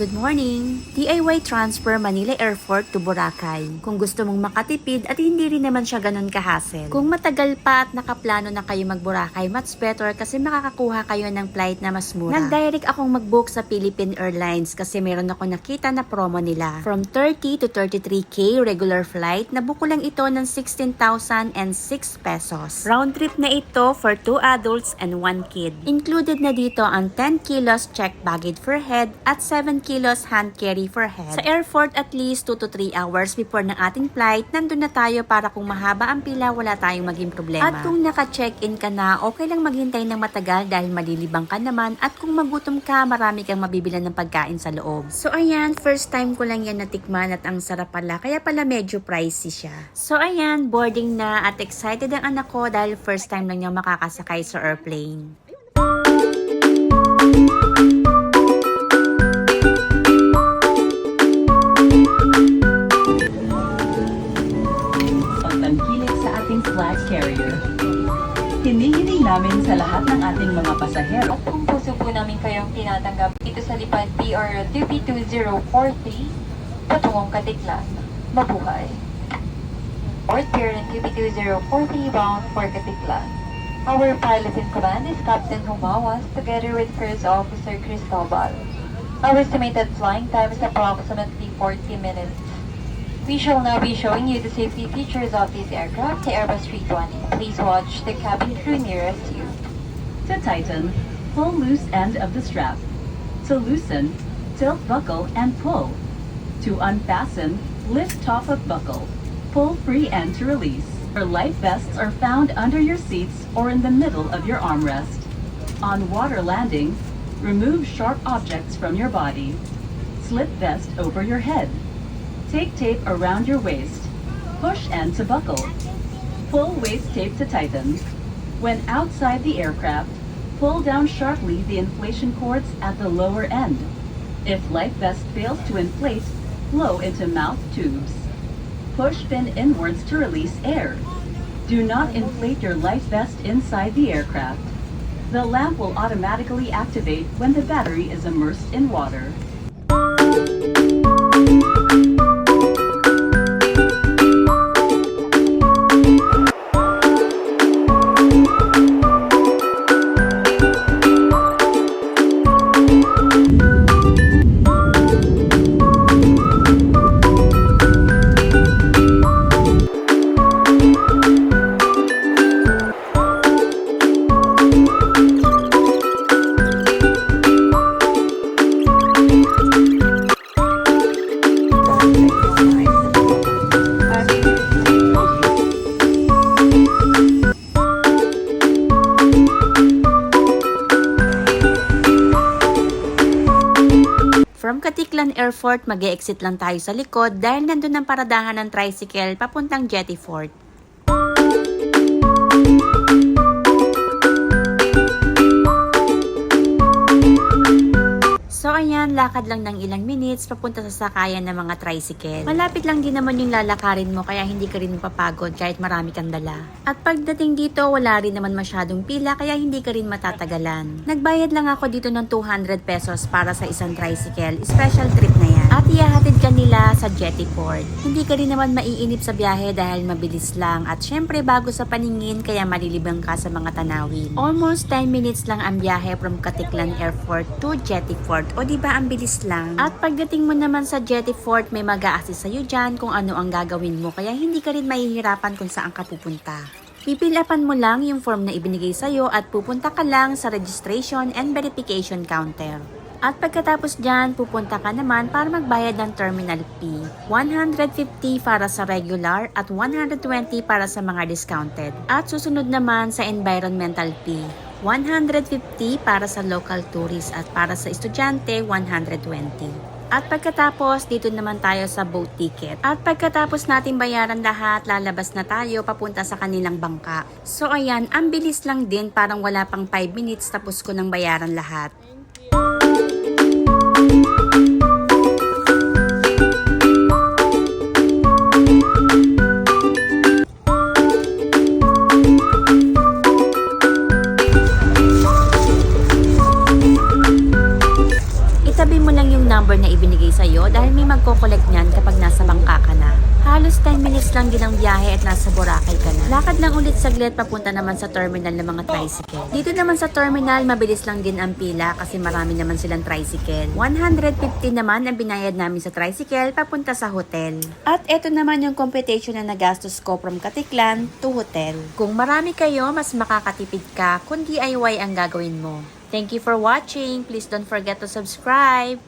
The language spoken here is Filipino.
Good morning! DIY transfer Manila Airport to Boracay. Kung gusto mong makatipid at hindi rin naman siya ganun ka-hassle. Kung matagal pa at nakaplano na kayo mag-Boracay, much better kasi makakakuha kayo ng flight na mas mura. Nag-direct akong mag-book sa Philippine Airlines kasi meron ako nakita na promo nila. From 30 to 33K regular flight, nabuko lang ito ng 16,006 pesos. Round trip na ito for 2 adults and 1 kid. Included na dito ang 10 kilos checked baggage for head at 7 kilos hand carry for head. Sa airport at least 2 to 3 hours before ng ating flight, nandun na tayo para kung mahaba ang pila, wala tayong maging problema. At kung naka-check-in ka na, okay lang maghintay ng matagal dahil malilibang ka naman at kung magutom ka, marami kang mabibilan ng pagkain sa loob. So ayan, first time ko lang yan natikman at ang sarap pala, kaya pala medyo pricey siya. So ayan, boarding na at excited ang anak ko dahil first time lang niya makakasakay sa airplane. Flag carrier. Hinihiling namin sa lahat ng ating mga pasahero. At kung puso po namin kayong tinatanggap dito sa lipad PR 2B2043 patungong Katiklan, mabuhay. Port Pier ng QB2043 bound for Katiklan. Our pilot in command is Captain Humawas together with First Officer Cristobal. Our estimated flying time is approximately 40 minutes. We shall now be showing you the safety features of this aircraft, the Airbus 320. Please watch the cabin crew nearest you. To tighten, pull loose end of the strap. To loosen, tilt buckle and pull. To unfasten, lift top of buckle. Pull free end to release. Your life vests are found under your seats or in the middle of your armrest. On water landing, remove sharp objects from your body. Slip vest over your head. Take tape around your waist. Push end to buckle. Pull waist tape to tighten. When outside the aircraft, pull down sharply the inflation cords at the lower end. If life vest fails to inflate, blow into mouth tubes. Push pin inwards to release air. Do not inflate your life vest inside the aircraft. The lamp will automatically activate when the battery is immersed in water. From Katiklan Airport, mag-e-exit lang tayo sa likod dahil nandun ang paradahan ng tricycle papuntang Jetty Fort. So ayan, lakad lang ng ilang minutes papunta sa sakayan ng mga tricycle. Malapit lang din naman yung lalakarin mo kaya hindi ka rin mapapagod kahit marami kang dala. At pagdating dito, wala rin naman masyadong pila kaya hindi ka rin matatagalan. Nagbayad lang ako dito ng 200 pesos para sa isang tricycle, special trip na yan. At ihahatid ka nila sa Jetty Port. Hindi ka rin naman maiinip sa biyahe dahil mabilis lang at syempre bago sa paningin kaya malilibang ka sa mga tanawin. Almost 10 minutes lang ang biyahe from Katiklan Airport to Jetty Port. O diba ang bilis lang? At pagdating mo naman sa Jetty Fort, may mag-a-assist sa'yo dyan kung ano ang gagawin mo kaya hindi ka rin mahihirapan kung saan ka pupunta. Pipilapan mo lang yung form na ibinigay sa'yo at pupunta ka lang sa registration and verification counter. At pagkatapos dyan, pupunta ka naman para magbayad ng terminal fee. 150 para sa regular at 120 para sa mga discounted. At susunod naman sa environmental fee. 150 para sa local tourists at para sa estudyante, 120. At pagkatapos, dito naman tayo sa boat ticket. At pagkatapos natin bayaran lahat, lalabas na tayo papunta sa kanilang bangka. So ayan, ang bilis lang din, parang wala pang 5 minutes tapos ko nang bayaran lahat. number na ibinigay sa'yo dahil may magko-collect niyan kapag nasa bangka ka na. Halos 10 minutes lang din ang biyahe at nasa Boracay ka na. Lakad lang ulit saglit papunta naman sa terminal ng mga tricycle. Dito naman sa terminal, mabilis lang din ang pila kasi marami naman silang tricycle. 150 naman ang binayad namin sa tricycle papunta sa hotel. At eto naman yung computation na nagastos ko from Katiklan to hotel. Kung marami kayo, mas makakatipid ka kung DIY ang gagawin mo. Thank you for watching. Please don't forget to subscribe.